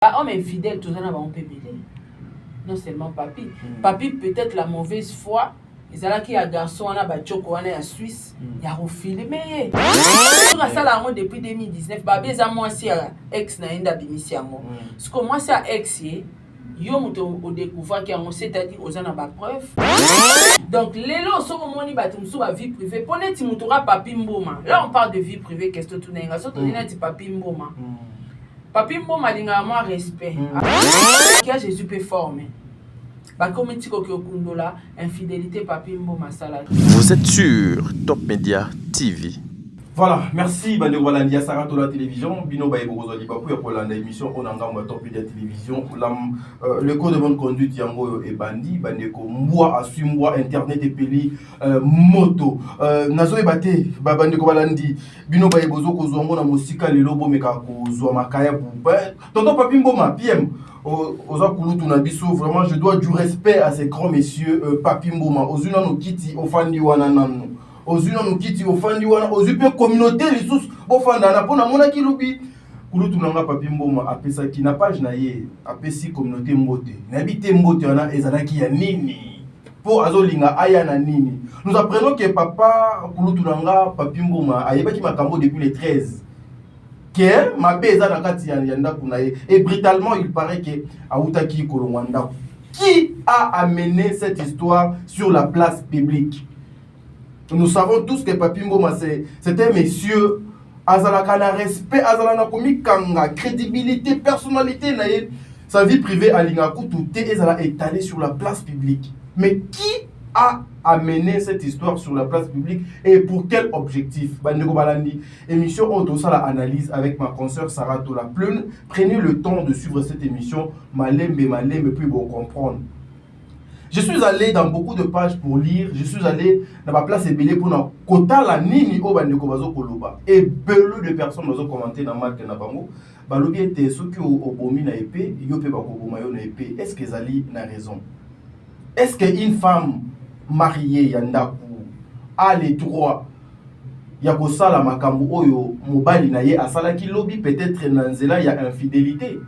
Homme infidèle, tout ça, on peut mêler. Non seulement papi. Papi, peut-être la mauvaise foi. Ils allaient qui a garçon, on a batchoko, on est en Suisse. Il y a refilé. Mais tout ça là depuis 2019. Babé, ça moi c'est ex na inda binisiamo. Parce que moi c'est ex yo au découvert qui on c'est-à-dire aux en ba preuve. Donc les lots sont au moni batum sous la vie privée. Prenez Timoutoura papi mboma. Là on parle de vie privée qu'est-ce que tout n'est pas. Surtout on a dit papi mboma. Papi mboma dinga moi respect. Qui a Jésus peut former. Infidélité, papi, vous êtes sur Top Media TV. Voilà, merci Bande Walandia Sarato la télévision. Bino Baye Bogozoli Bakou pour l'émission Onanga Top Media télévision. Le code de bonne conduite Yango et Bandi, Bandeko, moi, assume-moi, Internet et Peli, moto. Nazo et Bate, Bandeko Walandi, Bino Baye Bozo Kozongo, na Mosika, les Lobo Meka Kozo, Makaya, Tonton Papi Mboma, PM. Vraiment, je dois du respect à ces grands messieurs, Papi Mboma, aux Unano Kiti, au Fandi Wananano. Aux Unano Kiti, au Fandi Wananano, aux UP communauté, les sous, au Fandana, pour la Monaki Lobi. Kulutu Nanga Papi Mboma, a Pesa qui n'a pas naïe, a Pesi communauté Mbote. N'habite Mbote, on a Ezanaki Yanini. Pour Azolinga Ayana Nini. Nous apprenons que papa Kulutu Nanga Papi Mboma a yébaki Makambo depuis les 13. Que ma beza na kati yanda kunaye et brutalement il paraît que Aoutaki Kolongwanda qui a amené cette histoire sur la place publique. Nous savons tous que Papi Mboma c'est un monsieur azalaka na respect azalana komi kanga crédibilité personnalité naye sa vie privée alinga kutu te ezala étalée sur la place publique. Mais qui a amené cette histoire sur la place publique et pour quel objectif? Bandeko Balandi, émission on doit la analyse avec ma consoeur Sarah Tola. Prenez le temps de suivre cette émission, malembe, puis vous comprendre. Je suis allé dans beaucoup de pages pour lire, je suis allé dans ma place ébélée pour na kota la nini o bandeko bazo koloba et peu de personnes bazo commenter dans marque na bango. Balobi était ceux qui au bomi na épée, yo pe bako bomayo na épée. Est-ce que Zali n'a raison? Est-ce qu'une femme mariée yandaku a les droits ya kosala makambo oyo mobali na ye asalaki lobi peut-être nanzela ya infidélité?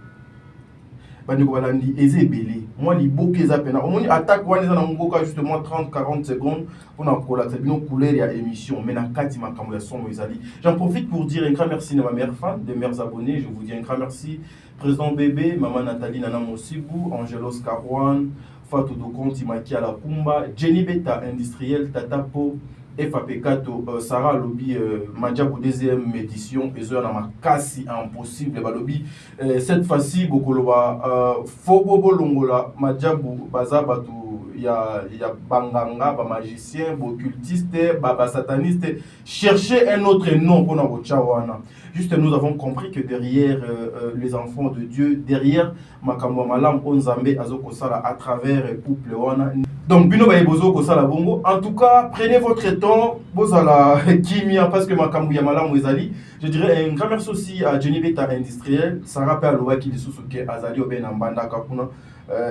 Bandeko balandi ezebele moi liboke za pena omoni attaque wana za na ngoka justement 30-40 secondes pour na kola bino couleur ya émission mais na kati makambo ya somo ezali. J'en profite pour dire un grand merci à ma mère fan, de mères abonnés, je vous dis un grand merci président bébé, maman Nathalie Nana Mosibou, Angelos Karwan, Fatou Dokonti Maki à la Kumba, Jenny Beta industriel, Tatapo, FAP4, Sarah Lobby, Madjabou deuxième édition, et ça n'a quasi impossible, Lobby. Cette fois-ci, Bokoloba, Fobobo Longola, Madjabou, Bazabatou, il y a Banganga, ba magicien, ba occultiste, ba sataniste. Cherchez un autre nom pour notre chawana. Juste, nous avons compris que derrière les enfants de Dieu, derrière Makambo Malam, Onzambe, Azokosala, à travers le couple Wana. Donc, Bino Baïbozo Kosala Bongo. En tout cas, prenez votre temps, Bozala Kimia, parce que Makambo Yamalam Wezali. Je dirais un grand merci aussi à Jenny Beta Industriel, Sarah Perloa qui est sous-souké, Azali Oben Ambanda Kakuna,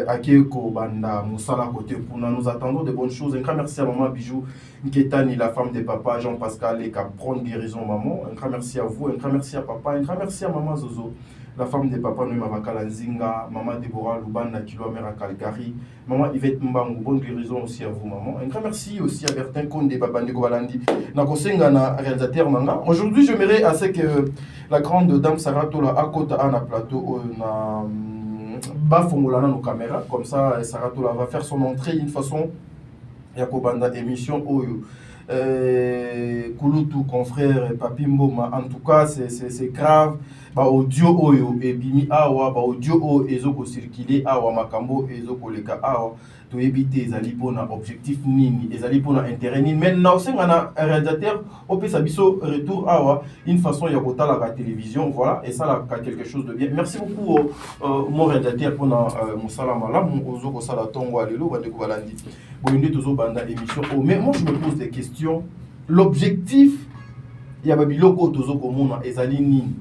Akeko Banda, Moussala Côté Puna. Nous attendons de bonnes choses. Un grand merci à Maman Bijou Nketani, la femme de papa, Jean-Pascal, et Capron Guérison Maman. Un grand merci à vous, un grand merci à papa, un grand merci à Maman Zozo, la femme de papa Noema Bakala Nzinga, Maman Deborah Loubana Kiloamera Calgary, Maman Yvette Mbangu, bonne guérison aussi à vous, maman. Un grand merci aussi à Bertin Konde, Babande Goalandi, Nakosenga, na réalisateur Nanga. Aujourd'hui, j'aimerais à ce que la grande dame Sarah Tola à côté à un plateau, na Bafongolana nos caméras, comme ça Sarah Tola va faire son entrée d'une façon. Yakobanda émission Oyo. Kulutu confrère Papi Mboma, en tout cas c'est grave. Ba audio Oyo et Bimi Awa, ba audio O ezoko circuler Awa Makambo ezoko leka Awa. To éviter ezali pona objectif nini, ezali pona intérêt nini. Maintenant c'est un réalisateur au Pesabiso retour Awa, une façon yakota la télévision, voilà, et ça là quelque chose de bien. Merci beaucoup mon réalisateur pour mon salama là, mon ozoko sala tongo alelo bandeko balandi. Boyende tozo banda émission. Mais moi je me pose des questions. L'objectif ya babiloko tozo komona ezali nini?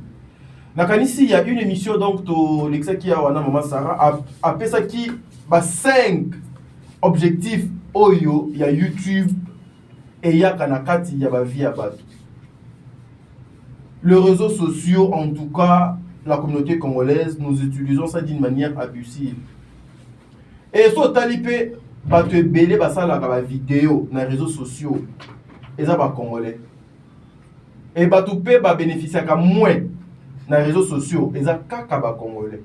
Nakanisi il y a une émission donc to l'exaki ya wana maman Sarah a pesa ki ba 5 objectifs oyo ya YouTube et ya kanakati ya ba vie ya bato. Les réseaux sociaux en tout cas la communauté congolaise, nous utilisons ça d'une manière abusive. Et so talipé, bato ebele basalaka ba vidéo na réseaux sociaux, eza ba congolais. Et bato pe ba bénéficiaka moins na réseaux sociaux, eza kaka ba congolais.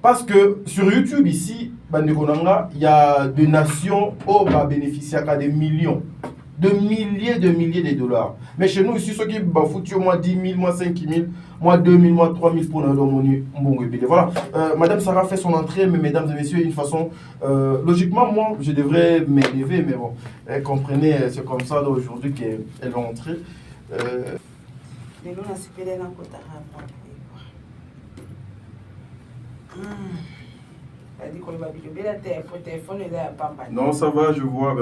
Parce que sur YouTube ici, il y a des nations où va bénéficier des millions, de milliers de dollars. Mais chez nous ici, ceux qui foutent moi 10 000, moi 5 000, moi 2 000, moi 3 000 pour nous donner mon voilà. Madame Sarah fait son entrée, mais mesdames et messieurs, d'une façon, logiquement, moi, je devrais m'élever, mais bon, comprenez, c'est comme ça aujourd'hui qu'elle va entrer. Non, ça va, je vois,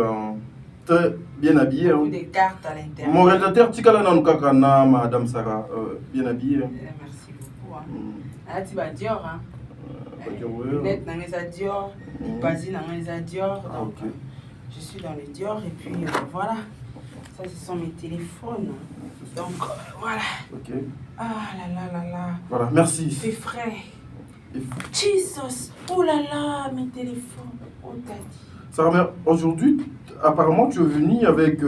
très bien habillé. Hein. Des cartes à l'intérieur. Mon réalisateur, Tikala Nanukakana, Madame Sarah, bien habillé. Hein. Merci beaucoup. Hein. Tu vas Dior. Hein. Net dans Dior, Pazine dans Dior. Donc, je suis dans les Dior et puis voilà. Ça, ce sont mes téléphones. Donc, voilà. Ok. Ah là là là là. Voilà, merci. C'est frais. Jesus, oh là là, mes téléphones, on t'a dit. Sarah, aujourd'hui, apparemment, tu es venu avec.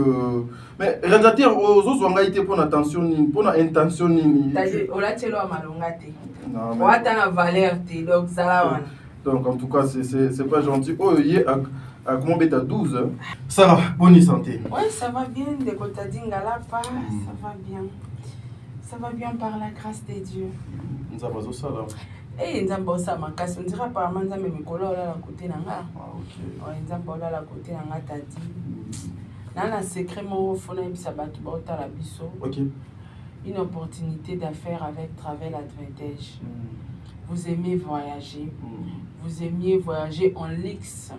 Mais réalisateur, aux autres, on a été pour l'intention, pour l'intention. T'as dit, on l'a télé à malongate. On a ta valeur, donc ça là. Donc, en tout cas, c'est pas gentil. Oh, hier, à comment bête à 12. Hein. Sarah, bonne santé. Ouais, ça va bien, de côté d'Ingala, ça va bien. Ça va bien par la grâce de Dieu. Nous avons ça là. Eh, nzambo sa makasi on dirait apparemment nzambe mikolo la côté nanga. Ah OK. Ouais, nzambo la côté nanga tati. Na secret mo fona bisa batu ba otala biso. OK. Une opportunité d'affaires avec Travel Advantage. Vous aimez voyager. Vous aimiez voyager en luxe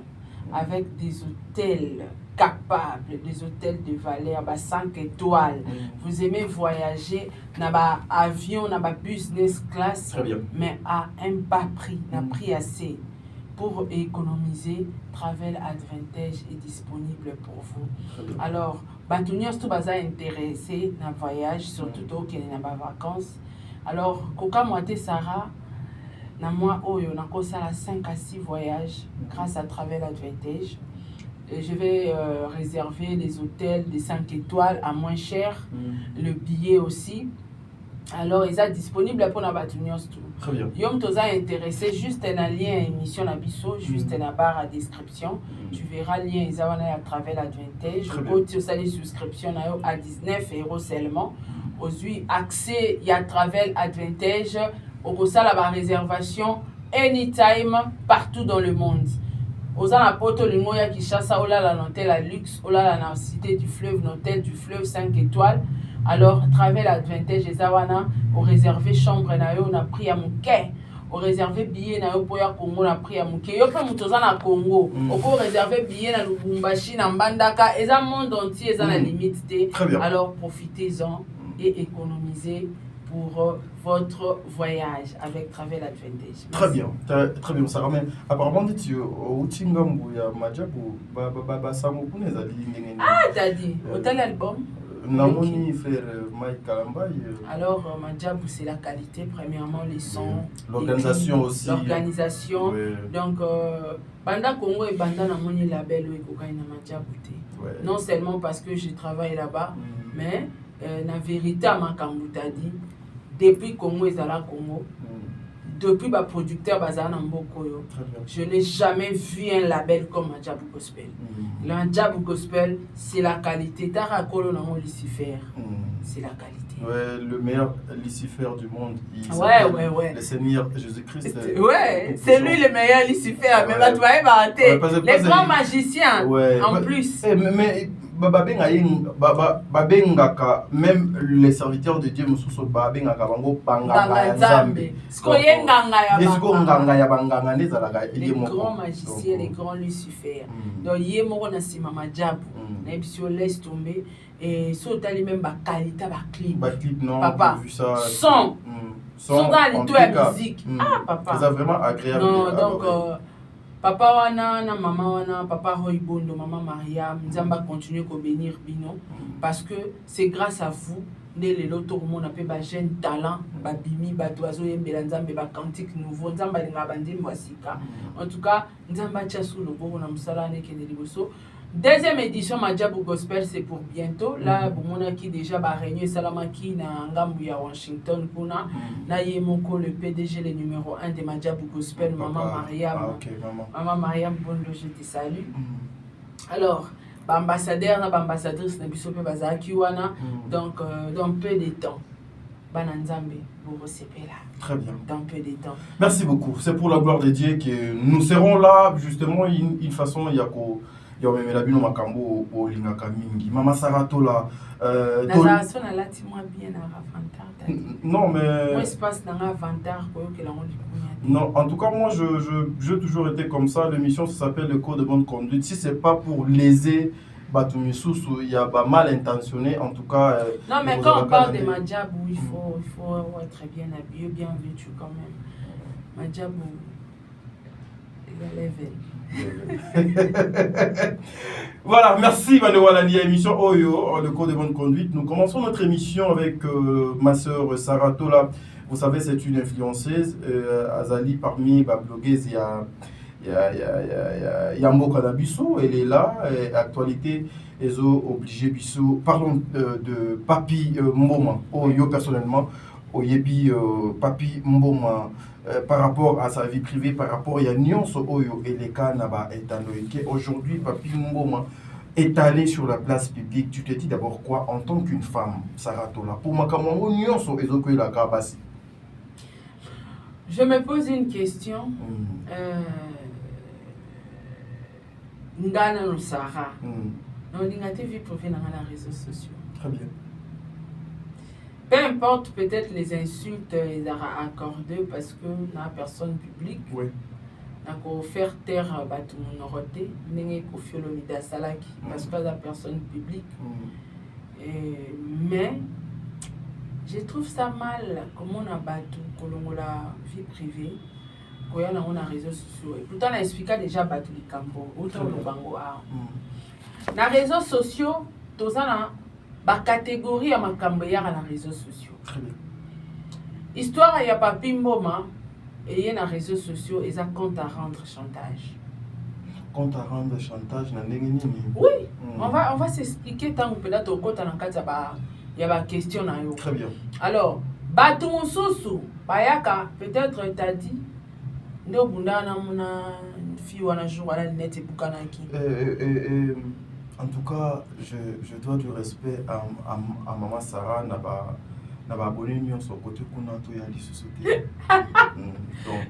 avec des hôtels capables, des hôtels de valeur 5 étoiles. Vous aimez voyager dans un avion, dans un business class. Très bien. Mais à un bas prix, un prix assez. Pour économiser, Travel Advantage est disponible pour vous. Alors, Bantunios tout baza intéressé dans le voyage, surtout au qui est dans les vacances. Alors, Koka Moite Sarah, na moi oyo na kosala 5 à 6 voyages grâce à Travel Advantage. Et je vais réserver les hôtels des 5 étoiles à moins cher, le billet aussi. Alors, ils sont disponibles pour la tout. Très bien. Yom Toza intéressé, juste un lien émission Abisso, juste une barre à description. Tu verras le lien, ils ont à Travel Advantage. Tu as les souscriptions à 19 € seulement. Aujourd'hui, accès, il y a Travel Advantage. Au ça, la réservation anytime, partout dans le monde. Aux alentours de l'Imoya qui chasse à la hôtel à luxe, la cité du fleuve, l'hôtel du fleuve 5 étoiles. Alors, Travel Advantage, les awana, au réservé chambre, on a pris à mon quai. Au réservé billet, pour ya Congo, on a pris à mon quai. Yo pas moutoza na Congo. Au réservé billet na Lubumbashi, na Mbandaka. Et ça, monde entier, ça la limite. Alors, profitez-en et économisez pour votre voyage avec Travel Advantage. Très bien, très bien. Ça ramène. Apparemment, tu au Tingambu, il y a Majabu, Samu Ah, t'as dit, hôtel album. Namoni frère Mike Kalamba. Alors, Majabu, c'est la qualité, premièrement, les sons. L'organisation aussi. L'organisation. Donc, Banda Congo et Banda Namoni label ou Ekokaina Majabu. Non seulement parce que je travaille là-bas, mais la vérité à Makambu t'a dit. Depuis Congo et Zala Congo, depuis le producteur Bazana Mbokoyo, je n'ai jamais vu un label comme Adjabou Gospel. L'Adjabou Gospel, c'est la qualité. Tarakolo Nango Lucifer, c'est la qualité. Ouais, le meilleur Lucifer du monde. Ouais. Le Seigneur Jésus-Christ. Ouais, c'est lui le meilleur Lucifer. Mais tu vas les grands magiciens, en plus. Mais même les serviteurs de Dieu mususu babengaka bango banganga ya Nzambe. Les grands magiciens, les grands Lucifer. Donc yemoko na sima Majabu, na bisio laisse tomber et sautali même ba qualité ba clip. Non, papa. Vu ça. Son dans les la musique. Ah papa. C'est vraiment agréable. Non, donc papa wana na maman wana, papa Roybondo, maman Maria, Nzamba continue à bénir Bino parce que c'est grâce à vous nde lelo tokomona mpe bajeune talent babimi bato bazoyembela nzambe bacantique nouveau nzambe alingaka bandimi ya sika en tout cas nzambe atia sous loboko na mosala wana ekende liboso. Deuxième édition Madjabou Gospel, c'est pour bientôt. Là, bon, qui déjà va régner Salamaki na Ngambu à Washington, Kuna. Na Yemoko, le PDG, le numéro 1 de Madjabou Gospel, Maman Mariam. Ah, ok, maman. Maman Mariam Bondo, je te salue. Alors, ambassadeur, ambassadrice, na biso pe bazaki wana. Donc, dans peu de temps, Bananzambe, vous recevez là. Très bien. Dans peu de temps. Merci beaucoup. C'est pour la gloire de Dieu que nous serons là, justement, une façon, il y a qu'au. Il y a même la bino makambo au lingaka mingi. Mama Sarato là. Nazarasson a là, moi bien à Ravantar. Non, mais. Moi, il se passe dans Ravantar, que la honte du non, en tout cas, moi, j'ai toujours été comme ça. L'émission, ça s'appelle le code de bonne conduite. Si c'est pas pour léser Batumisusu, il y a mal intentionné, en tout cas. Non, mais quand on parle de Madjabou, il faut être bien habillé, bien vêtu quand même. Madjabou, il est level. Voilà, merci Manewalani, émission Oyo, le code de bonne conduite. Nous commençons notre émission avec ma sœur Sarah Tola. Vous savez, c'est une influenceuse. Azali, parmi les blogueuses, il y a Mboka Nabiso. Elle est là. Actualité, ils ont obligé Bisso. Parlons de Papi Mboma. Oyo, personnellement. Oyebi Papi Mboma. Par rapport à sa vie privée, par rapport à Nyonso Oyo et les cas Naba Etanoïke. Aujourd'hui, Papi Mboma est allé sur la place publique. Tu te dis d'abord quoi en tant qu'une femme, Sarah Tola? Pour Makamongo Nyonso et Zoko la Kabasi. Je me pose une question. Ngana no Sarah. Non, on a vie privée dans les réseaux sociaux. Très bien. Peu importe peut-être les insultes qu'ils ont accordées parce que la personne publique n'a qu'à faire taire tout le monde roté, n'a qu'à faire le mida salaki parce que la personne publique. Mais je trouve ça mal comment on a battu la vie privée, quand on a les réseaux sociaux. Et pourtant on a expliqué déjà battu les campo, autant le bango a. Dans les réseaux sociaux, tout ça ba catégorie à makambo ya na réseaux sociaux. Histoire ya Papi Mboma et na réseaux sociaux ils a compte à rendre chantage. Compte à rendre chantage na ndenge nini? Oui, on va s'expliquer tant que peut-être au côté na kati ya ba question na yo. Très bien. Alors, batu mususu bayaka peut-être t'as dit ndo bunda na mona fi wana jour ala net bukanaki. En tout cas, je dois du respect à Maman Sarah, n'a pas abonné ni son côté qu'on a tout y a dit société.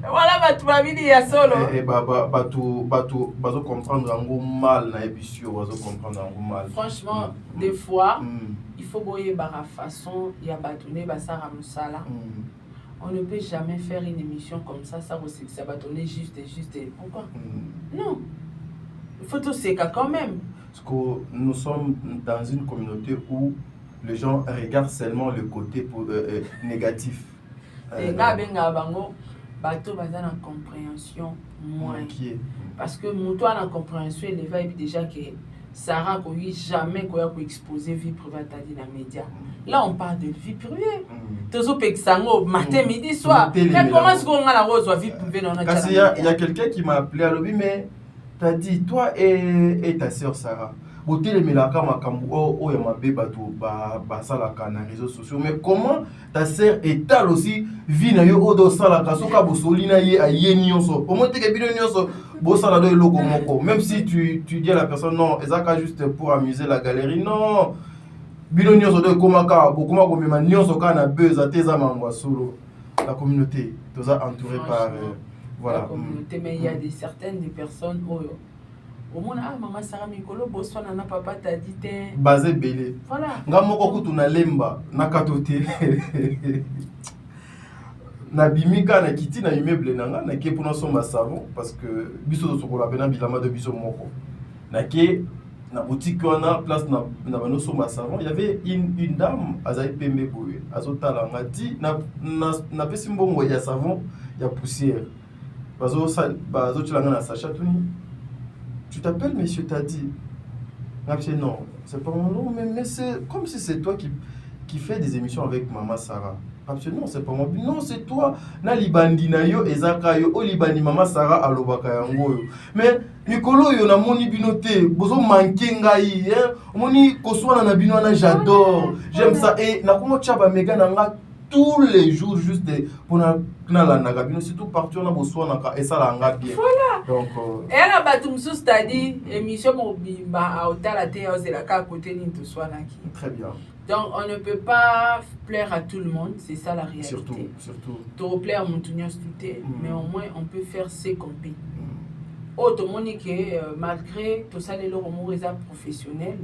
Voilà, tu m'as dit il y a solo. Bazo comprendre un gros mal na émission, bazo comprendre un gros mal. Franchement, des fois, il faut boyer bara façon, il y a bâtonné Sarah Moussala. On ne peut jamais faire une émission comme ça bâtonner juste. Pourquoi? Non. Il faut tout c'est quand même. Parce que nous sommes dans une communauté où les gens regardent seulement le côté négatif. Les gars, bateau basé en compréhension moins. Parce que mon toi en compréhension il va déjà que Sarah n'a jamais exposé vie privée à dans les médias. Là on parle de vie privée. Toujours pexango matin midi soir. Mais comment est-ce qu'on a la rose vie privée dans notre Parce qu'il y a quelqu'un qui m'a appelé à l'objet mais t'as dit, toi et ta sœur Sarah, vous avez mis la caméra ou ya mabe bato ça la na réseaux sociaux. Mais comment ta sœur étale aussi vie na yo odo salaka soka bosolina ye aye nyonso. Au moins te ke bino nyonso bo sala do logo moko. Même si tu dis à la personne non, ezaka juste pour amuser la galerie. Non. Bino nyonso do komaka bokoma ko mema nyonso kana buzz teza mangwa solo. La communauté, tous entouré par voilà. La communauté, mais il y a certaines personnes au monde maman Sarah Mikolo boswana na papa t'a dit basé belé. Voilà. Ngamoko kutuna lemba na katote. Na bimika na kiti na immeuble nanga na ke pour somba savon parce que biso to sokola bena bilama de biso moko. Na ke na boutique on place na bano somba savon, il y avait une dame azai pembe boye. Azotala ngati na pesi mbongo ya savon ya poussière. Bazo tulanga na Sacha Tuni. Tu t'appelles monsieur Tadi? Non, c'est pas mon nom, mais c'est comme si c'est toi qui fait des émissions avec Maman Sarah. Absolument, c'est pas moi. Non, c'est toi. Na libandi na yo ezaka yo o libandi Maman Sarah alobaka yango yo. Mais Nicolo yo na moni binoté, bozo manquer ngai hein. Moni koswana na bino na j'adore. J'aime ça et na komo tchaba mega na nga tous les jours juste pour na la nagabino surtout partout on a besoin et ça la nga bien. Voilà. Donc et là batum sous c'est-à-dire émission mobimba à hôtel à terre c'est la ka côté ni tout soit naki. Très bien. Donc on ne peut pas plaire à tout le monde, c'est ça la réalité. Surtout. To plaire mon tout mais au moins on peut faire ce qu'on peut. Autre monde que malgré tout ça les lots professionnels.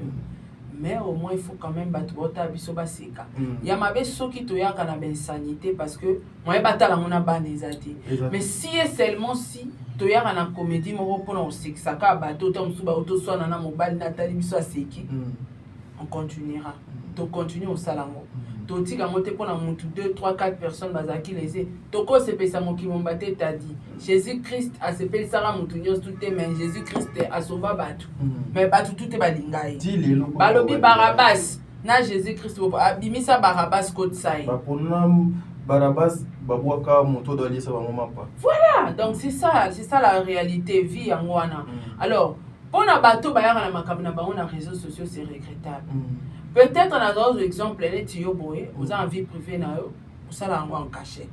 Mais au moins il faut quand même battre biso baseka. Ya mabe soki to ya kana ben sanité parce que moi batala mona banezati. Mais si et seulement si to ya kana comédie mo pona o sekisa ka bato to msuba auto sona na mobile natali biso aseki. On continuera. To continue au salango. To tika monter pour la montre 2 3 4 personnes bazaki les to ko se pesa mo ki mombate t'a dit. Jésus-Christ a se pesa Sarah mutunyo tout mais Jésus-Christ a sauvé batu. Mais batu tout est balingai. Balobi Barabbas na Jésus-Christ abimisa Barabbas côté sai. Ba pona Barabbas babwaka moto do lier ça ba moment pas. Voilà, donc c'est ça la réalité vie en wana. Alors, pour na bato ba yaka na makambo na bango na réseaux sociaux c'est regrettable. Peut-être on a d'autres exemples, les tuyaux boé, vous avez vie privée na yo, ça la en cachette.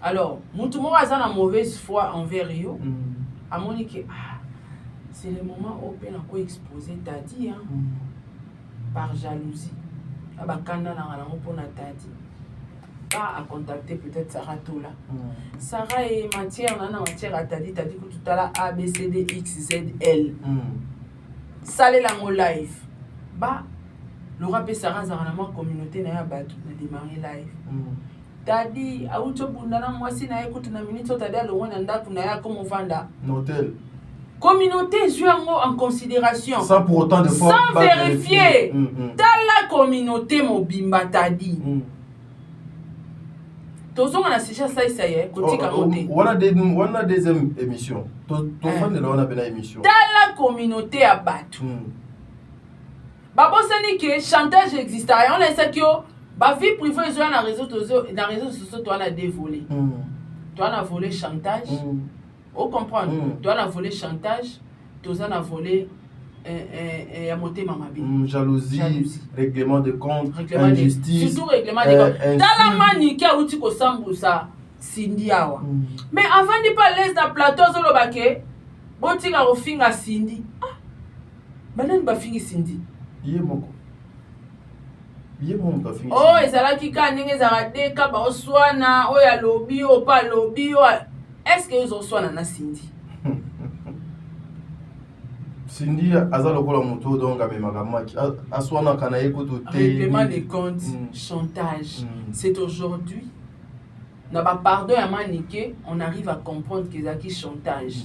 Alors, mutumo a une mauvaise foi envers yo, à mon que c'est le moment où on a exposé t'as dit hein, par jalousie. Aba kanda na ngala pour na t'as dit. Pas à contacter peut-être Sarah Tola. Sarah est matière à t'as dit que tout à l'heure A B C D X Z L. Salé la mo live. Bah le rap et Sarah Zaranama communauté na batu na démarrer live. Tadi auto bundana mwasi na écoute na minute tadi alo wana ndaku na ya comme vanda. Notel. Communauté joue en considération. Sans pour autant de fois sans vérifier. Dans la communauté mobimba tadi. Tozonga na sisha ça y est kotika côté. On a deuxième émission. To fan de la on a bena émission. Dans la communauté à batu. Babosani que chantage existe. On laisse que ba vie privée sur na réseaux sociaux toi on a dévolé. Toi on a volé chantage. On comprend. Toi on a volé chantage. Toi on a volé à monter mamabi. Jalousie, règlement de compte, injustice. Surtout règlement de compte. Dans la manique où tu kosambu ça Cindy awa. Mais avant de pas laisser dans plateau zolo baké, botika ofinga Cindy. Ah. Banani ba fingi Cindy. Yé moko. Oh, ezalaki ka ndenge ezala deka ba oswana oya lobi o pa lobi o. Est-ce que ils oswana na Cindy? Cindy azalo kola moto donc amemaka maki aswana kana ekoto te. Règlement des comptes, chantage. C'est aujourd'hui. Na ba pardon ya manique, on arrive à comprendre que ezaki chantage.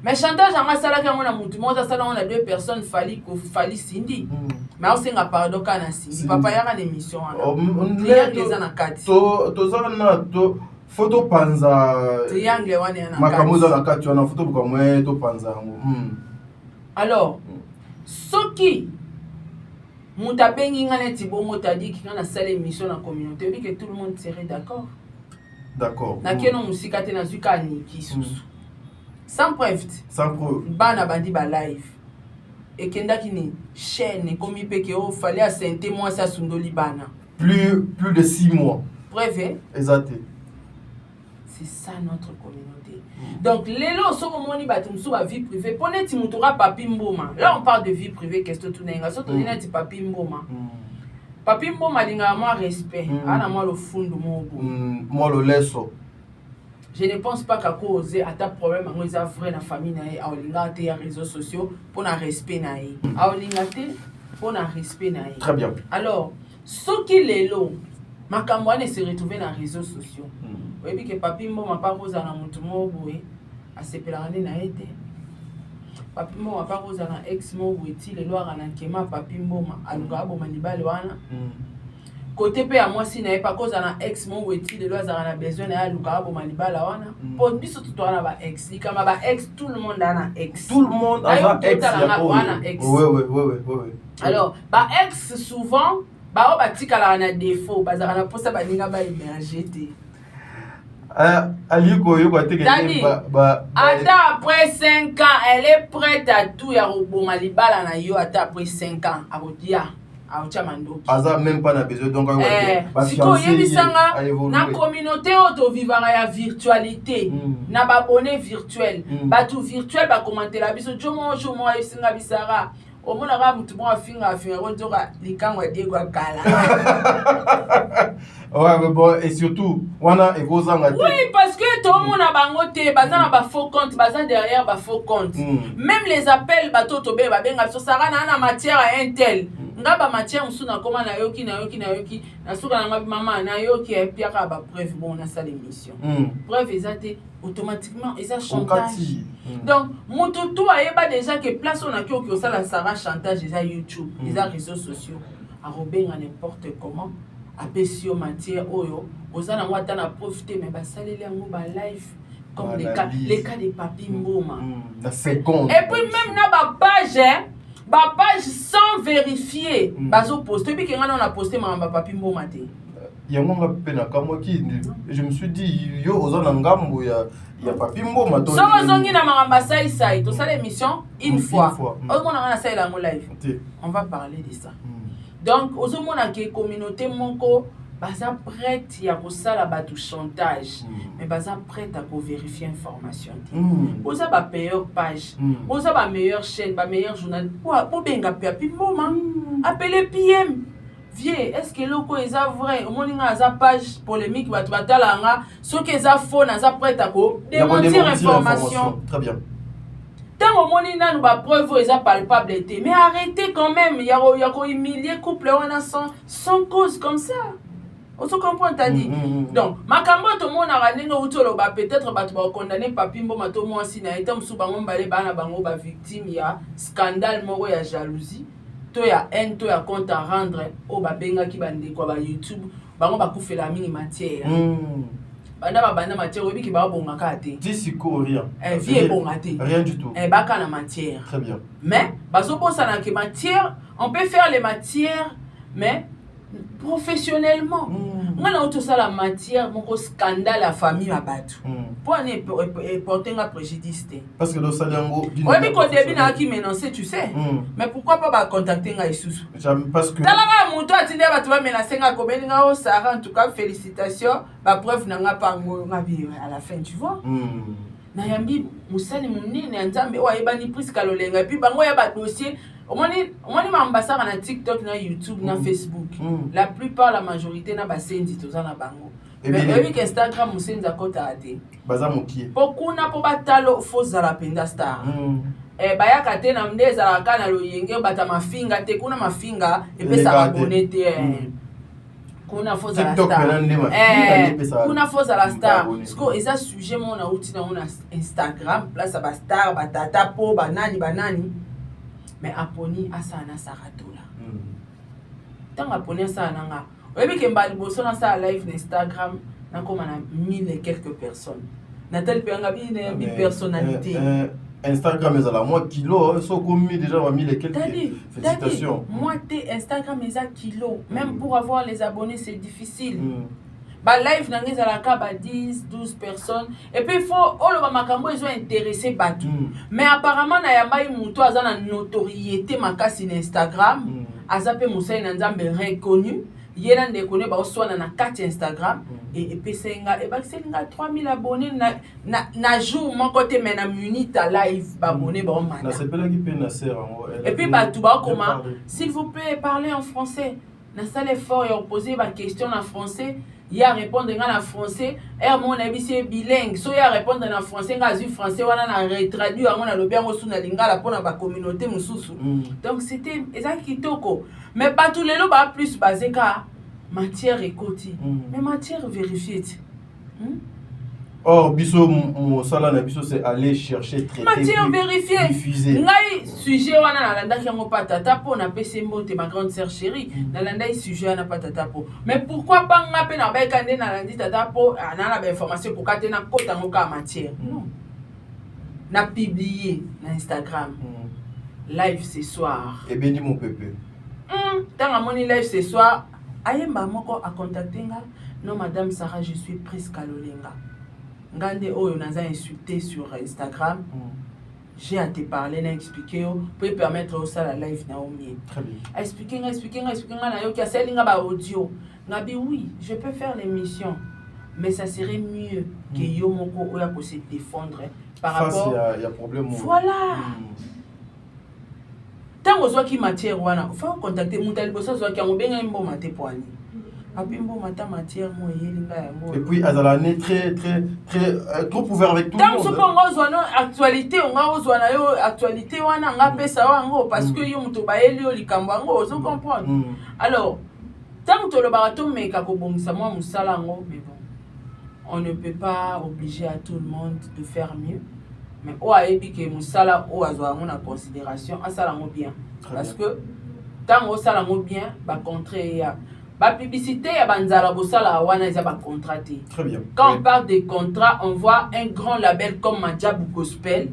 Mais chantage en masala ka mona mutu mo za sala on a 2 personnes fali Cindy. Mais on senga pardon kana Cindy. Papa ya na émission ana. Triangle na kati. To za na to photo panza. Triangle wana na kati. Makamuza na kati wana photo kwa mwe to panza ngo. Alors, soki muta bengi ngana tibo mota dit ki ngana sala émission na communauté, dit que tout le monde serait d'accord. D'accord. Na keno musika te na zuka ni kisusu. Sans preuve. Sans preuve. Bana bandi ba live. Et kenda kini chaîne comme il peut que o fallait à saint mois ça sundoli bana. Plus de 6 mois. Preuve. Exact. C'est ça notre communauté. Donc les lots sont au moni batum sous la vie privée. Prenez Timutura Papi Mboma. Là on parle de vie privée qu'est-ce que tu n'as surtout dit Papi Mboma. Papi Mboma dinga moi respect. Ana moi le fond de mon moi le laisse. Je ne pense pas qu'à cause à ta problème on les a vrai la famille nae a olinga te ya réseaux sociaux pour na respect nae. A olinga te pour na respect nae. Très bien. Alors ce qui les lots makamwane se retrouver dans les réseaux sociaux. Oui, que Papi Mboma pas rose na mutu mo boye a sepelane na été. Papi Mboma pas rose na ex mo boye ti le loir na kema Papi Mboma aluka bo manibale wana. Côté pe à moi si na pas cause na ex mo boye ti le loir na besoin na aluka bo manibale wana. Pour biso tout na ba ex, ikama ba ex tout le monde na ex. Tout le monde a ex. Oui. Ouais. Alors, ba ex souvent bao batikala na défaut bazaka na posa baninga ba émerger te aliko yo kwa teke ata après 5 ans elle est prête à tout ya roboma libala na yo ata après 5 ans akodia aza même pas na besoin donc siko yebisanga na communauté oto vivara ya virtualité na babonné virtuel batu virtuel ba commenter la biso jomo yesinga bisara omonaka mutu mo afinga konzoka likango Diego kala. Ouais mais bon et surtout wana ekozanga te. Oui parce que tout le monde a bango te baza na ba faux compte baza derrière ba faux compte. Même les appels bato to be ba benga so sara na matière à intel. Ngaba matière musu na koma na yoki na suka na ngabi mama na yoki e piaka ba preuve bon na sa l'émission. Preuve ezate automatiquement eza chantage. Donc mutu tout ayeba déjà que place on a ki osala sara chantage eza YouTube, eza réseaux sociaux. A robenga n'importe comment. Apesio matière oyo ozana ngwata na profiter mais basaleli yango ba live comme les cas de Papi Mboma. La seconde. Et puis même na ba page sans vérifier bazo poster puis quand on a posté mama Papi Mboma te yango nga pena kamoki je me suis dit yo ozana ngambo ya Papi Mboma to so ozongi na mama sai to ça l'émission une fois on a ça la live on va parler de ça. Donc aux hommes qui communauté moko baza prête ya kosala batu chantage mais baza prête à vérifier information boza ba meilleure page boza ba meilleure chaîne ba meilleur journal po benga Papi Mboma appelez PM vieux est-ce que loko eza vrai omoninga aza page polémique batu batalanga soki eza faux naza prête à démentir information. Très bien. Tant au monde n'a pas preuve eza palpable été mais arrêtez quand même il y a humilier couple sans cause comme ça. On se comprend t'as dit. Donc makambo to mona raninga utolo ba peut-être ba to ba condamner Papi Mboma to mo si na eta musu bango mbale bana bango ba victime ya scandale moko ya jalousie to ya haine to ya compte à rendre o ba benga ki bande kwa ba YouTube bango ba kufela mingi matière. Banda matière obi ki ba bonga ka te. Disiko rien. Vie bonga te. Rien du tout. Baka na matière. Très bien. Mais baso posa na ke matière, on peut faire les matières mais professionnellement. Ngana auto ça la matière moko scandale la famille abatu. Pour ne porter un préjudice. Parce que le salango oui mais quand début na qui menacer tu sais. Mais pourquoi pas ba contacter nga isusu? Parce que talanga muto atinde batu ba menacer nga komeli nga o Sarah en tout cas félicitations ba preuve na nga pango nga bi à la fin tu vois. Na yambi musali munene nzambe o ayebani prise kalolenga puis bango ya ba dossier omoni mambasaka na TikTok na YouTube na Facebook. La plupart la majorité na basendi toza na bango. Mais oui Instagram musenza kota ate. Baza mokie. Pokuna po batalo faux la penda star. Bayaka te na mdeza la kana loyenge bata mafinga te kuna mafinga epesa abonné te. Kuna faux la star. Kuna faux la star. Sko eza sujet mo na uti na Instagram place ba star batata po banani. Mais Aponi asana saratola. Tant Aponi asana nga. Oyebi ke mbali boso na sa live na Instagram na koma na 1000 et quelques personnes. Natal Penga bi personnalité. Instagram est à la moi kilo, so commis déjà 1000 et quelques. Félicitations. Moi t'es Instagram est à kilo. Même pour avoir les abonnés c'est difficile. Ba live nange za la ka ba 10 12 personnes et puis il faut olo ba makambo ils ont intéressé batu mais apparemment na yambai muto aza na notoriété makasi na Instagram azape musai na nzambe reconnu yena ndekone ba oswana na carte Instagram et puis senga et ba senga 3000 abonnés na jour mon côté mais na minute live ba abonné ba on na sepela ki pe na sera et puis batu ba comment s'il vous plaît parlez en français na salle effort et poser ba question en français. Il y a répondre en français, et mon avis c'est bilingue. So il y a répondre en français, en français, on a retraduit à mon alobia sous na lingala pour la communauté mususu. Donc c'était exactement kitoko. Mais pas tous les lots plus basé car matière et côté. Mais matière vérifiée. Or biso mo sala na biso c'est aller chercher traiter matière vérifiée diffuser ngai sujet wana na landa ki ngo patata po na pese mbote ma grande sœur chérie na landa sujet wana patata po mais pourquoi pas ngape na ba kande na landi tata po na ba information pour kate na kota ngo ka matière non na publier na Instagram live ce soir et beni mon pépé Tant à mon live ce soir, ayemba moko a contacté nga. Non madame Sarah, je suis prise kalolenga. Ngande oyo naza insulté sur Instagram. J'ai à te parler, n'a expliqué, pour permettre au ça la live na omi. Très bien. Expliquer na yo kia selinga ba audio. Ngabi oui, je peux faire l'émission, mais ça serait mieux que yo moko oya ko se défendre par rapport. Il y a problème. Voilà. Tant que soit qui matière wana, faut contacter Moutali Bossa soit qui a benga mbo maté poani. Abi mbo mata matière mo yelinga ya mo. Et puis azalane très trop ouvert avec tout le monde. Tant que pongo zwana actualité on nga ozwana yo actualité wana nga pesa wango parce que yo muto ba yeli yo likambo ngo ozo comprendre. Alors tant que le barato meka ko bongisa moi musala ngo mais bon. On ne peut pas obliger à tout le monde de faire mieux. Mais on a dit que musala o azwa en considération à ça bien parce que tant au sala bien ba contrer ya ba publicité ya banzala bosala wana za ba contraté. Très bien. Quand on parle de contrat, on voit un grand label comme Madjabou Gospel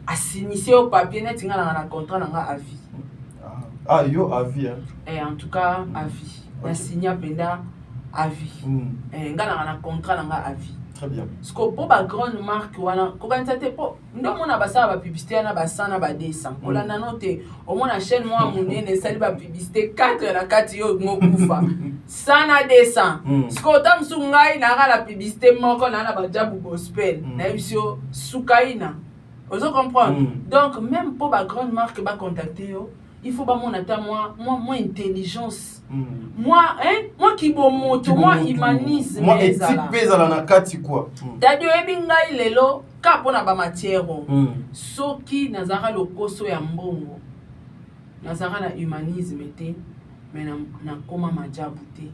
a signé au papier net un contrat nanga à vie. Ah yo à vie hein. Et en tout cas à vie. On signé penda à vie. Et ngana un contrat nanga à vie. Très bien. Parce que pour la grande marque, quand ça te pour, nous on a passé la publicité, on a passé la descente. On a noté, au moins la chaîne moi mon nez ne sait pas publicité 4 la 4 yo ngokufa. Ça na descend. Parce que tam sungai na la publicité moi qu'on a na Madjabou Gospel, na bisio sukaina. Vous comprenez? Donc même pour la grande marque ba contacter yo, il faut pas mon attendre moi intelligence. Moi qui bon moto, moi humanisme. Moi éthique pèse à la kati quoi. D'adio ebinga lelo ka pona ba matière. Soki nazara lokoso ya mbongo. Nazara na humanisme te, mais na koma Madjabou te.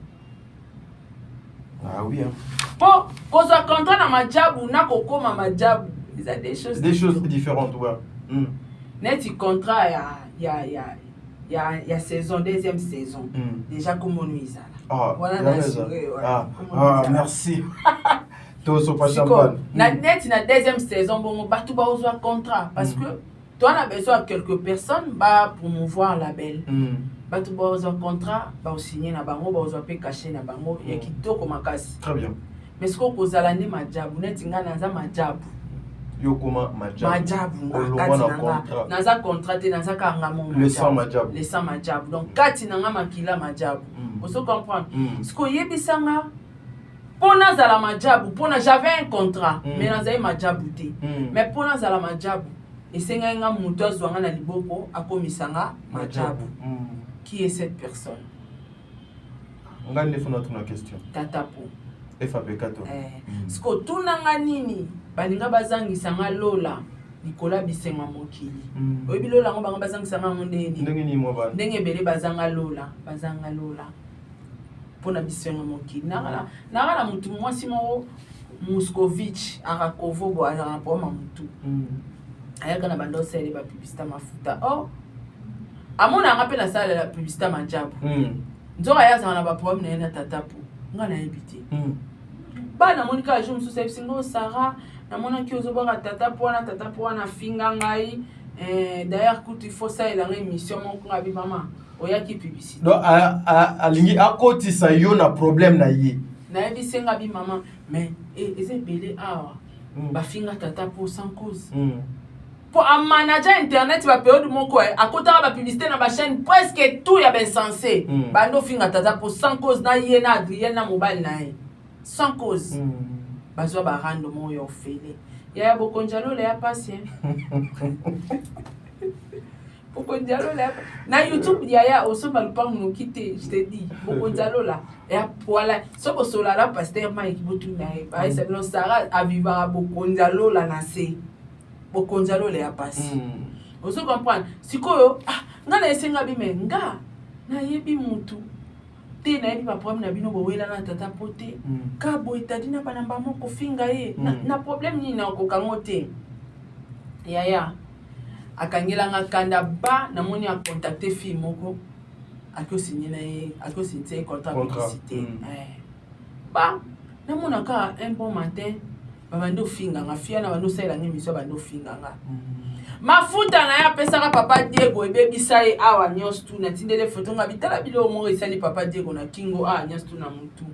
Ah oui hein. Bon, cause contrat na Madjabou na kokoma Madjabou, il y a des choses différentes ouais. Net contrat il y a saison, deuxième saison. Déjà comme on nous voilà merci. Tout so pas champagne. Na deuxième saison bon batu ba ozo contrat parce que toi on a besoin de quelques personnes ba promouvoir label. Batu ba ozo contrat ba signer na bango ba ozo pe cacher na bango ya kitoko makasi. Très bien. Mais ce qu'on kozala ne Madjabou net ngana za Madjabou. Yokoma Madjabou naza contrat te naza kanga mon le sang Madjabou donc kati nanga makila Madjabou vous comprendre ce que yebisanga pona zala Madjabou pona j'avais un contrat mais naza Madjabou te mais pona zala Madjabou esenga nga muto azwanga na liboko akomisanga Madjabou qui est cette personne ngande fona tuna question tatapo FAP4 ce que tout nanga nini balinga bazangisa nga lola likola bisenga mokili oyebi lola ngo banga bazangisa nga ndeni ndenge ni mo bana ndenge bele bazanga lola pona bisenga mokili nagala mutu mwasi mo Moscovitch Arakovo bo azanga poma mutu ayaka na bando sele ba publicité mafuta amona nga pe na sala la publicité Madjabou nzoka yaza na ba problème na tatapo nga na ebité bana monika jour mususu ebisingo Sarah na mona ki ozoboka tata na finga ngai d'ailleurs il faut ça il a une émission mon ngabi mama oyaki publicité donc alingi akotisa yo na problème na ye na ebisenga bi mama mais ezebele awa ba finga tata pour sans cause pour un manager internet ba période moko akota ba publicité na ba chaîne presque tout ya ben censé bando finga tata pour sans cause na ye na Adrien na mobile na ye sans cause bazwa ba rando mo yo fele ya bokonjalo le ya patient bokonjalo le na YouTube ya oso ba lupang no kite je te dis bokonjalo la ya poala so bo solara pasteur Mike botu na e ba esa no Sarah aviva bokonjalo la na se bokonjalo le ya patient oso comprendre sikoyo ngana esenga bi menga na yebi mutu te na yebi ba problème na bino bowela na tata pote ka bo etadi na bana ba moko finga ye na problème ni na kokango te ya akangela nga kanda ba na moni a contacter fille moko ako signer na ye ako signer contrat publicité ba na mona ka un bon matin babando finganga fia na bando saila ngi miso bando finganga mafuta na ya pesaka papa Diego ebebisa ye awa nyos tu na tindele photo nga bitala bilo mo esali papa Diego na kingo nyos tu na mutu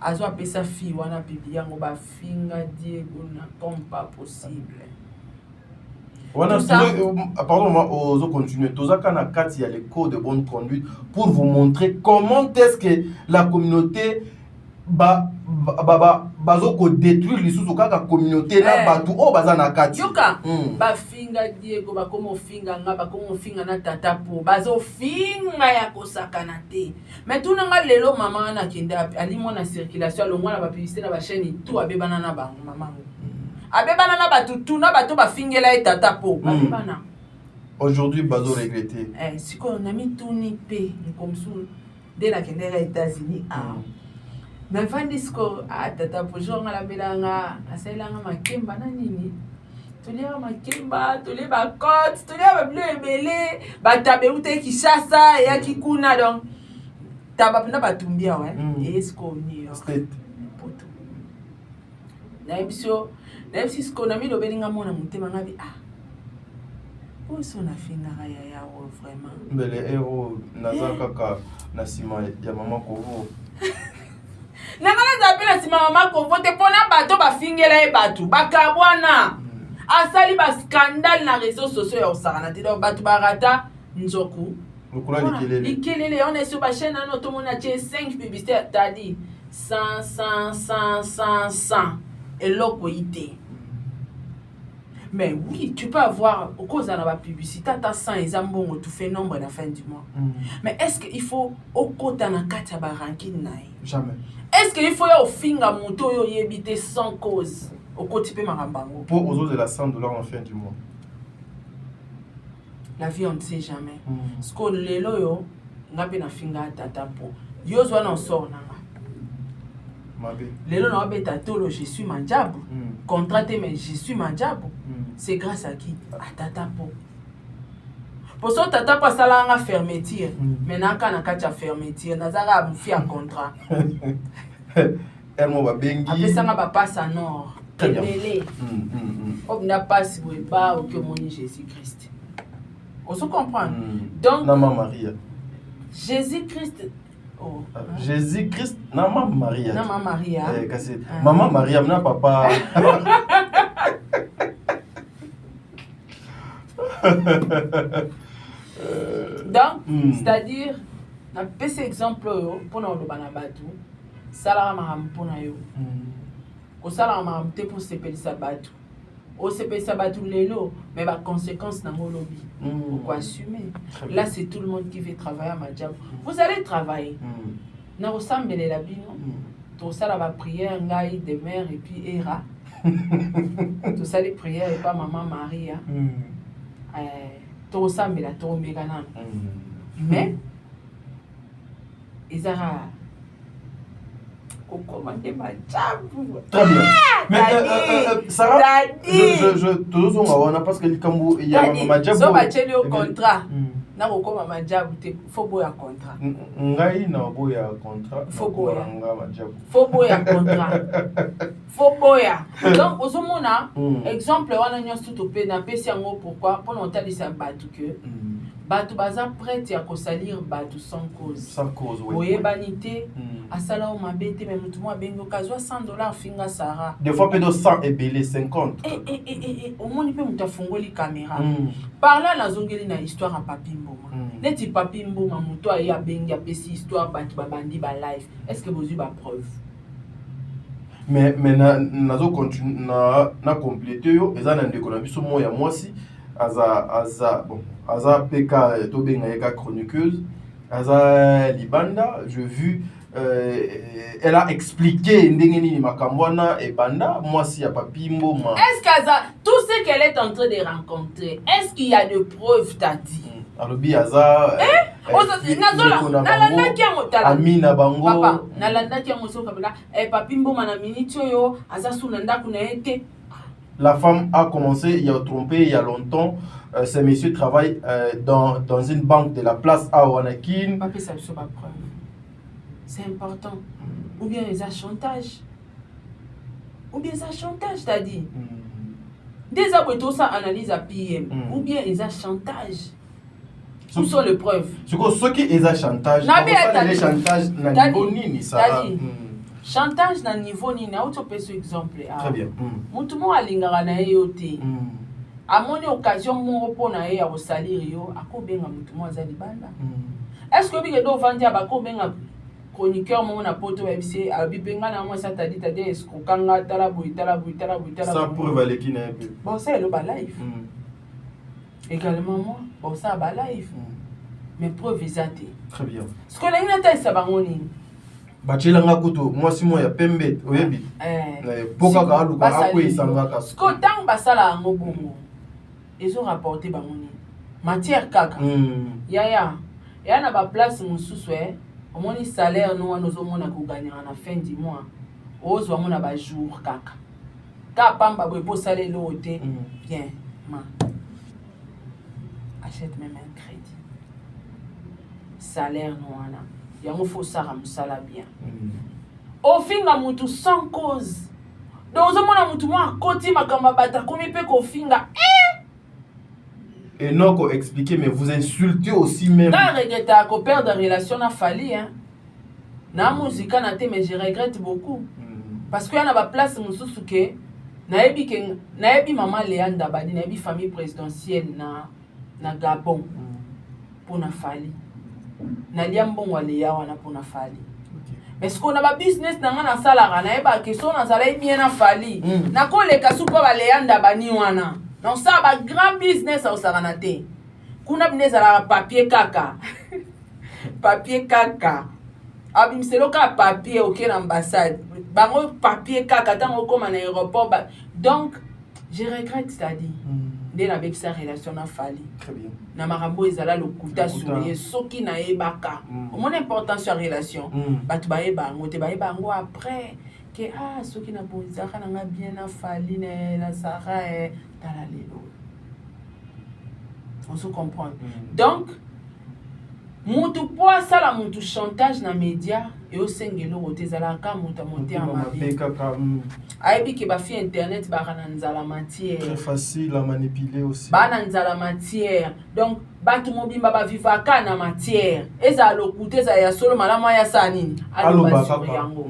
azo apesa fi wana bibi yango ba finga Diego na comme pas possible. Pardon, on continue. Tozaka na kati, il y a les codes de bonne conduite pour vous montrer comment est-ce que la communauté bazoko détruire les sous kaka communauté na batu o baza na kati. Yoka ba finga Diego ba komo finga nga ba komo finga na tata po bazo finga ya kosakana te. Mais tout nga lelo mama na kenda ali mona circulation lo mwana ba publicité na ba chaîne tout abebana na ba mama. Abebana na batu tout na batu ba fingela et tata po abebana. Aujourd'hui bazo regretter. Siko na mi tuni pe comme ça dès la kenda aux États-Unis mais Vandisco tata po jonga la belanga asailanga makemba na nini tolia makemba tolia ba côte tolia ba bleu ebele batabe ute Kishasa ya kikuna donc taba pina batumbia esco ni state poto na ebiso sko na mi lo belinga mona mutema ngabi o so na finga ya vraiment mbele ero nazaka na sima ya mama kovo Nakala zapela sima mama konvote pona bato ba fingela e batu bakabwana asali ba scandale na réseaux sociaux ya osakana te donc batu barata nzoku lokula likelele on est sur ba chaîne na to mona tie 5 publicités t'as dit 100 et l'autre ité. Mais oui, tu peux avoir au cause de la publicité, tu as 100 et zambongo, tu fais nombre à la fin du mois. Mais est-ce qu'il faut au côté de la carte à jamais. Est-ce qu'il faut au finga moto yo yebite sans cause au côté de marambango? Pour aux autres de la $100 en fin du mois. La vie on ne sait jamais. Ce qu'on le loyo, ngabe na finga tata po. Yo zo na sort na. Lelo na beta tolo je suis manjabu. Contraté mais je suis manjabu. C'est grâce à qui? À tata po. Pour ça tata pa sala nga fermeture. Maintenant kana kacha fermeture nazara mfi en contrat. Elle mo ba bengi. Après ça nga ba passe à nord. Ebele. On n'a pas si vous pas au que moni Jésus-Christ. On se comprend. Donc Nama Maria. Jésus-Christ oh. Jésus-Christ Nama Maria. Nama Maria. Maman Maria na papa. Donc, c'est-à-dire, na pese exemple pour nous le banabatu, salara maham pour yo. Ko salara maham te pour sepeli sabatu. O sepeli sabatu lelo, mais ba conséquence na lobby. Pourquoi assumer? Là, c'est tout le monde qui veut travailler à Madjab. Vous allez travailler. Na ressemble la bino. Tout ça la prière ngai de mère et puis era. Tout ça les prières et pas maman Maria. Tout ça mais la tombe ganan. Mais Isara commander Madjab. Très bien. Mais Sarah, je toujours on a parce que Likambo il y a Madjab. So ba cheli au contrat. Na kokoma Madjab te faut boya contrat. Ngai na boya contrat. Faut boya Madjab. Faut boya contrat. Faut boya. Donc ozomona exemple wana nyonso tout pe na pesi yango pourquoi pour n'entalisa batu que batu baza prête ya kosalir batu sans cause. Sans cause oui. Oyebanité asala o mabete mais mutu mo bengo kazwa $100 finga Sarah. Des fois peut 100 et belé 50. Au moni pe mutu afungoli caméra. Parla na zongeli na histoire en papi mboma. Neti papi mboma mutu ayi abengi apesi histoire batu babandi ba live. Est-ce que vous avez ba preuve? Mais nazo continue na compléter yo eza na ndeko na biso moya mwasi aza peka to benga eka chroniqueuse aza libanda je vu elle a expliqué ndenge nini makambwana et banda mwasi ya papi mboma. Est-ce qu'Aza tout ce qu'elle est en train de rencontrer est-ce qu'il y a de preuves tati? Alobi aza Amina bango papa nalandaki yango so kabela papi mboma na minute oyo aza suna ndaku na ete. La femme a commencé, il a trompé il y a longtemps. Ces messieurs travaillent dans une banque de la place à Wanakin. Papa, ça ne pas preuve. C'est important. Ou bien ils ont chantage. ou bien ça chantage, t'as dit. Déjà, pour ça analyse à PM, ou bien ils ont chantage. Où sont les preuves? Ce qui est un chantage, c'est chantage na niveau nini ça. Chantage na niveau nini, autre petit exemple. Très bien. Mutu mo alingaka na ye yote. Amoni occasion mo po na ye ya salir yo, akobenga mutu mo azali banda. Est-ce que bige do vandi abakobenga chroniqueur mo na poto ba bise abibenga na mo ça t'a dit est-ce que kanga tala boui. Ça preuve avec qui na peu. Bon c'est le ba live. Également moi, bon ça ba live. Mais preuve exacte. Très bien. Ce qu'on a une tête ça bangoni. Bachela ngakuto moi si moi ya pembe oyebi. Poka ka aluka ako isangaka. Ce qu'on tang basala ngobongo. Ils ont rapporté bangoni. Matière kaka. Ya na ba place mususu au moins salaire nous omona ko gagner à la fin du mois. Ozwa mona ba jour kaka. Ka pamba boy po salaire loté. Bien, ma. Achète même un crédit. Salaire noana. Yango faut ça ramsala bien. Au finga mutu sans cause. Donc omona mutu moi koti makamba bata komi pe ko finga. Et non qu'on expliquer mais vous insultez aussi même. Na regrette ko perdre relation na fali hein. Na musique na te mais je regrette beaucoup. Parce que y a ba place mususu ke naebi maman Léanda Badi naebi famille présidentielle na Gabon pour na fali. Na liambongo aleya wana pour na fali. Mais ce qu'on a ba business na ngana salara naeba ke so na zala bien na fali. Na ko le kasupa ba Léanda Bani wana. Non ça ba grand business au saranate. Kuna bineza la papier kaka. Papier kaka. Abimselo ka papier au ken ambassade. Bango papier kaka tango comme en aéroport. Donc je regrette c'est-à-dire. Ndena avec sa relation na fali. Très bien. Na marambo ezala lokuta souye soki na ebaka. Mon importance sur relation. Batu ba ebango te ba ebango après que soki na bonzaka na bien na fali na Sarah tala lelo. On se comprend. Donc mutu poa sala mutu chantage na média et au sengelo otezala ka muta monter en mabi. Aibi ke ba fi internet ba kana nzala matière. Très facile à manipuler aussi. Ba na nzala matière. Donc batu mobimba ba vivaka na matière. Eza lokuta za ya solo malama ya sanini. Allo ba yango.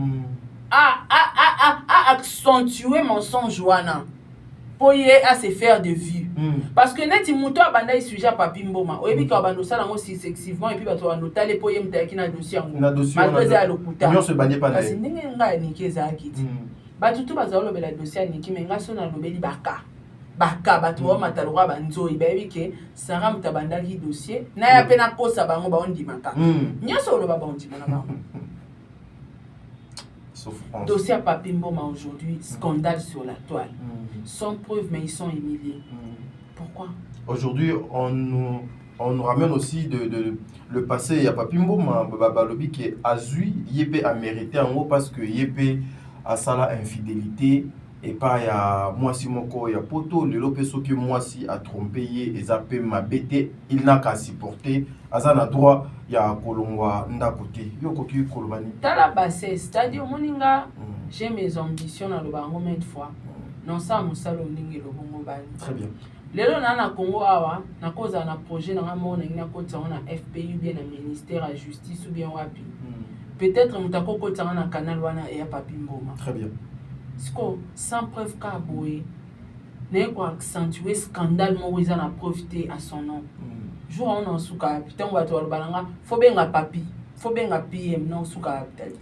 Accentuer mensonge wana. Pour y à se faire de vues. Parce que net muto abanda i sujet papi mboma. Oyebi ka bando sala ngo si sexivement et puis bato anotale po yem ta kina dossier ngo. Na dossier malgré à lokuta. Nyo se banye pa na. Parce ndenge nga ni keza akiti. Bato tu bazalo bela dossier ni ki menga so na lobeli baka. Baka bato wa matalwa banzo ibebi ke Sarah mutabanda ki dossier na ya pena kosa bango ba ondi maka. Nyoso lo ba ondi mana ba. Dossier à Papi Mboma aujourd'hui, scandale sur la toile. Sans preuve, mais ils sont humiliés. Pourquoi? Aujourd'hui, on nous ramène aussi le passé. Il y a Papi Mboma, Babalobi qui est azui, Yépé a mérité en haut parce que Yépé a ça la infidélité. Et pas il y a moi si moko il y a poto le lopeso que moi si a trompé et zappé ma bête il n'a qu'à supporter azana droit il y a kolongwa nda côté yo koki kolobani tala basse c'est-à-dire moninga j'ai mes ambitions na le bango maintes fois non ça musalo ndingi lo bongo bani très bien lelo na Congo awa na koza na projet na mona na kota na FPU bien na ministère de justice ou bien wapi peut-être mutako kota na canal wana et Papi Mboma très bien. Sans preuve qu'a boué, n'est quoi accentuer scandale Moïse en a profité à son nom. Jour on en souka, putain on va te voir balanga, faut bien à papi, faut bien à PM non souka peut-être.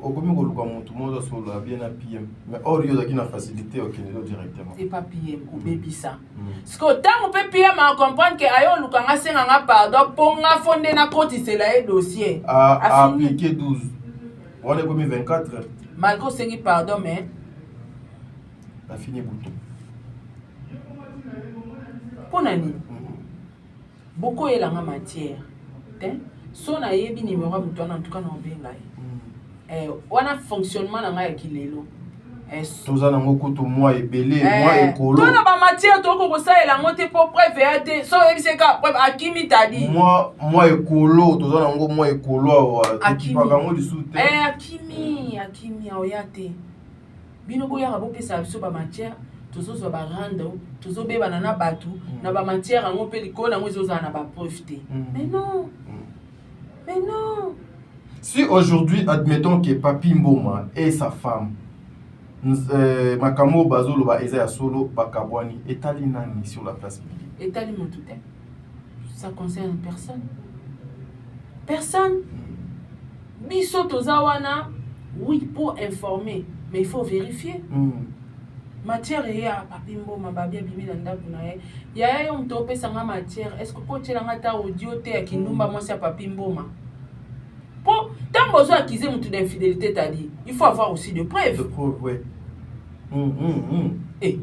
Au comme on le tout le monde sur la bien à PM, mais or il y a qui n'a facilité au Canada directement. C'est pas PM ou baby ça. Ce que tant on peut PM à comprendre que ayo lukanga senga pardon pour nga fondé na koti c'est là dossier. À appliquer 12. On est comme 24. Malgré ce qui pardon, mais la fini bouton. Pour nani, beaucoup est la matière. Son a yebi numéro à bouton en tout cas non bien là. On a fonctionnement dans la kilelo. Tous en ont coûté moi et belé, moi et colo. Toi na ba matière toi comme ça et la montée pour préférer. So c'est quoi preuve Akimi t'a dit. Moi et colo, tous en ont moi et colo. Akimi. Pas vraiment du soutien. Akimi oyate. bino boyaka bopesa biso bamatière tozozwa barando tozobebana na bato na bamatière yango mpe likolo yango ezozala na bapreuve te. Mais non. Mais non. Si aujourd'hui, admettons que Papi Mboma et sa femme, Makamo Bazolo ba Eza Solo Bakabwani, etali nani sur la place publique? Etali Moutouté. Ça concerne personne. Personne. Biso tozawana, oui, pour informer, mais il faut vérifier. Matière et ya Papi Mboma babia bimi na ndaku na ye. Ya yo mtope sanga matière. Est-ce que ko tshela ngata audio te ya kindumba mwasi ya Papi Mboma? Pour tant besoin accuser mutu d'infidélité t'as dit, il faut avoir aussi de preuves. De preuves, oui. Eh.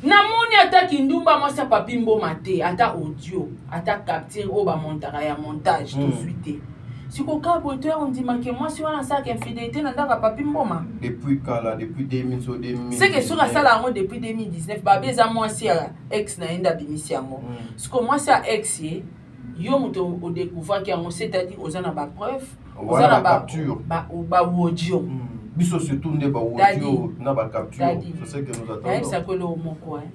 Namoni ata kindumba mwasi ya Papi Mboma te, ata audio, ata capture au ba montage tout de suite. Si koka boteur on dit que moi si on a ça infidélité na ndaka Papi Mboma. Depuis quand là, depuis 2000. C'est que sur la salle depuis 2019, babé za mwasi ya ex na enda bimisi yango. Parce que moi c'est ex yo mutu au découvert que on c'est-à-dire aux ana ba preuve, aux ana ba capture, ba audio. Biso surtout nde ba audio na ba capture. C'est ce que nous attendons. Ça que le moko hein.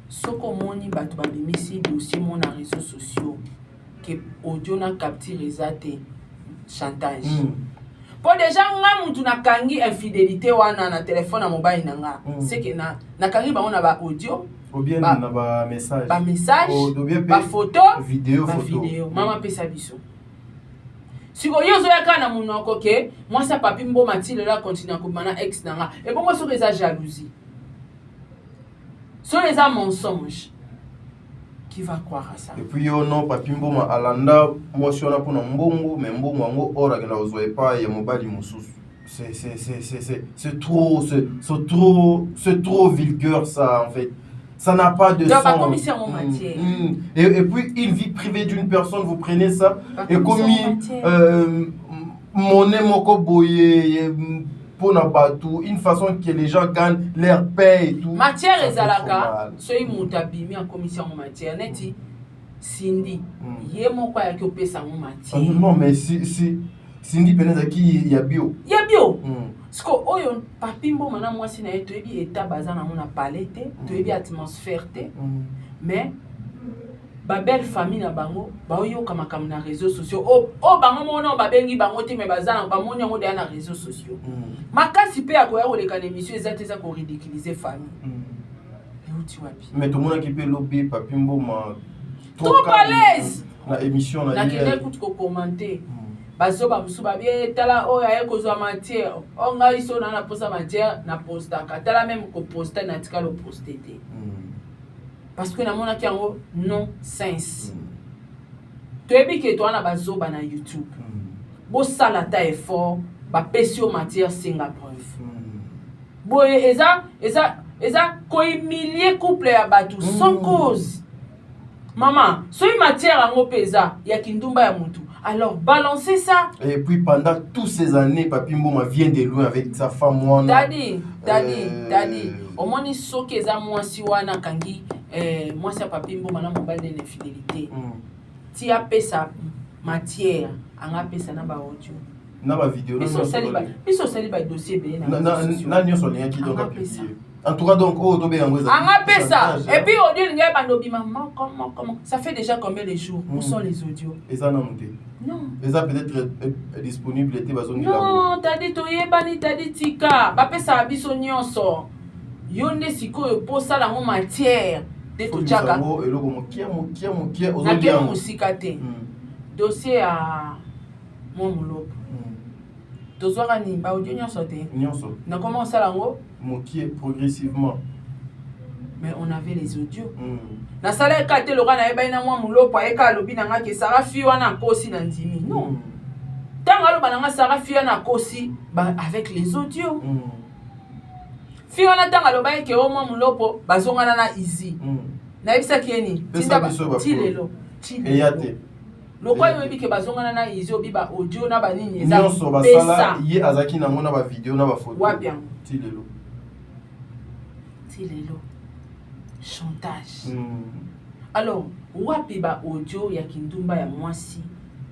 Soko moni bato ba bimisi dossier mon na réseaux sociaux que audio na capture ezate chantage. Pour déjà nga mutu na kangi infidélité wana na téléphone na mobile nanga. C'est que na kangi ba on a ba audio ou bien na ba message. Ba message, ba photo, vidéo. Mama pesa biso. Si ko yozo ya kana munoko ke, moi ça Papi Mboma ti là continue à komana ex nanga. Et bon sur les jalousie. Sur les mensonges. Qui va croire à ça? Et puis yo non Papi Mboma alanda moi si on a pour mbongo mais mbongo ngo ora que na ozoe pas ya mobali mususu. C'est trop vulgaire ça en fait. Ça n'a pas de sens. Et puis, une vie privée d'une personne, vous prenez ça, et comme monnaie moko boye pour n'abatou, une façon que les gens gagnent leur paye et tout. Matière et zalaka, soy mutabimi en commission en matière, neti Cindy, yé moko ya ki pesa en matière. Non, mais si Cindy peneza ki ya bio. Ya bio. Parce que oyo Papi Mboma na mwasi na yeto ebi état bazana mona palette, to ebi atmosphère te. Mais ba belle famille na bango, ba oyo kama na réseaux sociaux. Oh bango mona ba bengi bango te mais bazana ba moni ngo na réseaux sociaux. Makasi pe akoya ko leka émission ezate za ko ridiculiser famille. Euti wapi. Mais tout le monde qui peut lobby Papi Mboma trop à l'aise. Na émission na hier. Na kende ko commenter. Bazoba musuba bien tala o ya ekozwa matière o nga iso na posa matière na posta ka tala même ko poster na tika le poster te parce que na mona ki yango non sens tebi ke to na bazoba na YouTube bo sala ta effort ba pesio matière singa preuve boye eza ko humilier couple ya batu sans cause maman soy matière yango pesa ya kindumba ya mutu. Alors, balancez ça. Et puis, pendant toutes ces années, Papi Mboma vient de loin avec sa femme. Daddy. Au moins, il faut que ça moi si wana kangi moi c'est Papi Mboma na mobile de l'infidélité. Tu as payé sa matière, on a payé ça na ba audio. Na ba vidéo. Ils sont célibataires dossier bien. Na nyo so lien qui donc a publié. En tout cas, donc, oh, Tobé Angoza. On a payé ça. Et puis, audio, il y a pas d'obi maman. Comment? Ça fait déjà combien de jours? Où sont les audios? Et ça, non, non. Et ça peut-être disponible, était basé non, t'as dit, t'as dit, tika. Bapé, ça a biso nyonso. Yonde siko, pour ça, la matière. De tout tchaka. Et le mokia. Nakia musikate. Dossier à mon moulope. Tozwaka ni ba audio nyonso te. Nyonso. Na comment ça lango? Mokié progressivement. Mais on avait les audios. Na sala ekate loka na eba ina mwa mulopo eka lobi na nga ke sara fi wana kosi na ndimi. Non. Tanga loba na nga sara fi wana kosi ba avec les audios. Fi wana tanga loba ke o mwa mulopo bazongana na easy. Na ebisa kieni. Tilelo. Eyate. Lokwa yo ebi ke bazongana na easy obi ba audio na ba nini eza. Nyonso basala ye azaki na mona ba vidéo na ba photo. Wapi Tilelo. Chantage. Alors, wapi ba audio ya kindumba ya mwasi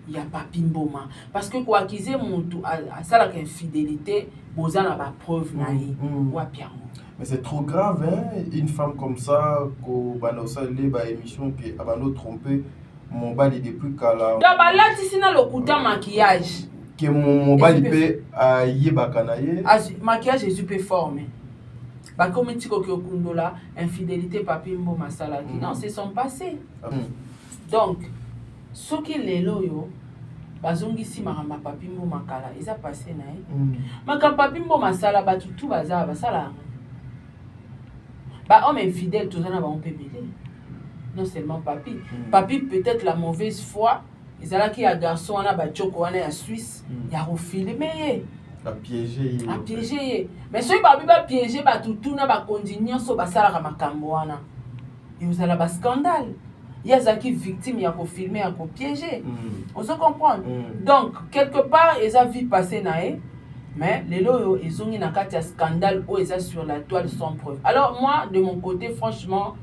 ya Papi Mboma parce que quoi accuser mutu à ça la infidélité bozana ba preuve na ye wapi yango. Mais c'est trop grave, hein? Une femme comme ça, qu'on va émission qui a trompé mon bali depuis qu'elle a. D'abord là, tu sais, le coup de maquillage. Que mon bali peut y bakanaye. Maquillage est super fort, mais. Bah, comme tu dis que là, infidélité, papi, mbo, masala, non, c'est son passé. Donc, ce qui est là, bazongi si maramba papi, mbo, makala, ils ont passé, naï. Maka papi, mbo, masala, bah, tout bazar, basala. Bah, homme infidèle, tout ça, on peut mêler. Non seulement papi. Papi, peut-être la mauvaise foi. Ils ont qui a garçon, on a batchoko, on est en Suisse. Il y a refilmé. A piégé. A piégé. Mais si papi va piéger, bah, tout n'a pas continué, so bah, ça la ramakamboana. Et vous avez un scandale. Il y a qui victime, il y a qu'on filmer, il y a qu'on piéger. On se comprend. Donc, quelque part, ils ont vu passer naé. Mais les lots, ils ont un scandale où ils sont sur la toile sans preuve. Alors moi, de mon côté, franchement,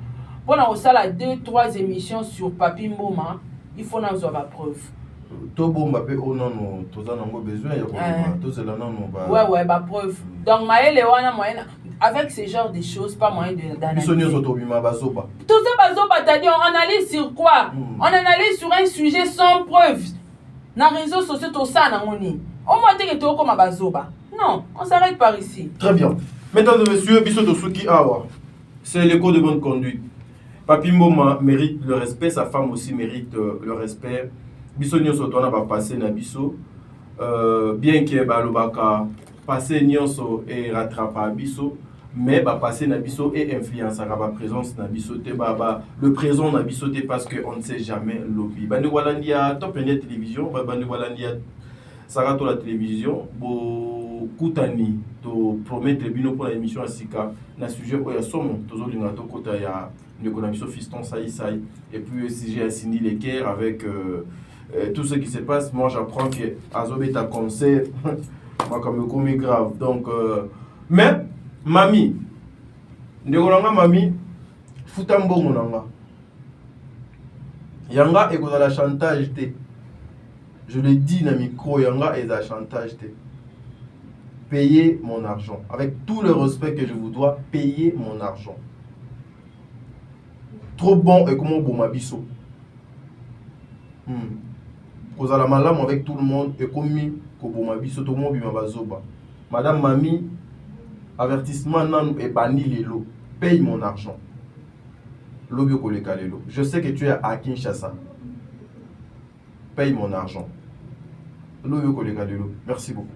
pendant ça, 2-3 émissions sur Papi Mboma, il faut nous avoir preuve. Tout bon, bah, oh non, non, tout ça, on a besoin, il y a tout cela, non, non, ouais, bah, preuve. Donc, avec ce genre de choses, pas moyen d'analyser. Tout ça, t'as dit, on analyse sur quoi? On analyse sur un sujet sans preuve. Dans les réseaux sociaux, tout ça, on est. Au moins, tu es comme un bazoba. Non, on s'arrête par ici. Très bien. Mesdames et messieurs, Bisso Tosuki Awa, c'est l'écho de bonne conduite. Papi Mboma mérite le respect, sa femme aussi mérite le respect. Bisso Nyonso Tona va passer na Bisso. Bien que Balobaka passe Nyonso et rattrape à Bisso, mais va passer na Bisso et influence à la présence na Bisso. Le présent na Bisso parce qu'on ne sait jamais lobby. Bani Walandia, top télévision, Bani Walandia. Sarato la télévision, bo kutani to promettre bino pour l'émission Asika na sujet oya somo tozo lingato kota ya nekonabiso fiston sai et puis si j'ai assigné les guerres avec tout ce qui se passe, moi j'apprends que Azobe est à concert, moi comme commis grave. Donc mais mami ndekolanga mami futambo monanga yanga ekoza la chantage te. Je le dis dans le micro, Yanga et la chantage. Payez mon argent. Avec tout le respect que je vous dois, payez mon argent. Trop bon et comment bon mabiso. Vous allez malam avec tout le monde et comme bon mabiso, tout le monde bimabazoba. Madame Mami, avertissement nan et banni les lots. Paye mon argent. Lobio koleka les lots. Je sais que tu es à Kinshasa. Paye mon argent. Merci beaucoup.